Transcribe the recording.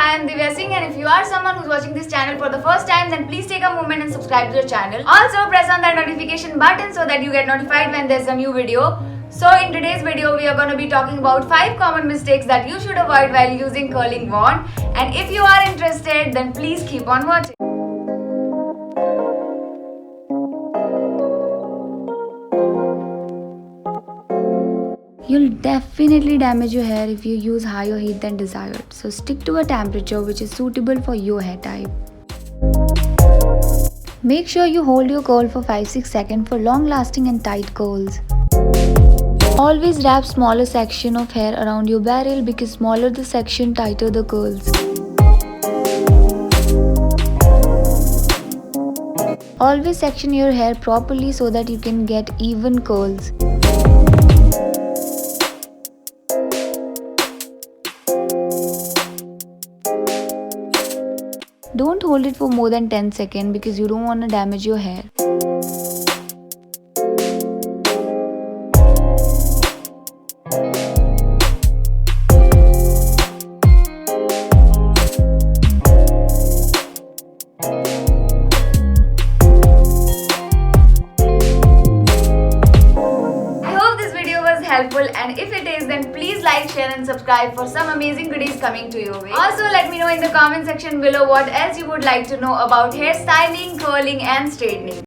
I am Divya Singh, and if you are someone who's watching this channel for the first time, then please take a moment and subscribe to the channel. Also press on that notification button so that you get notified when there's a new video. So in today's video we are going to be talking about 5 common mistakes that you should avoid while using curling wand, and if you are interested then please keep on watching. You'll definitely damage your hair if you use higher heat than desired, so stick to a temperature which is suitable for your hair type. Make sure you hold your curl for 5-6 seconds for long lasting and tight curls. Always wrap smaller section of hair around your barrel because smaller the section, tighter the curls. Always section your hair properly so that you can get even curls. Don't hold it for more than 10 seconds because you don't want to damage your hair. Helpful, and if it is, then please like, share and subscribe for some amazing goodies coming to your way. Also let me know in the comment section below what else you would like to know about hairstyling, curling and straightening.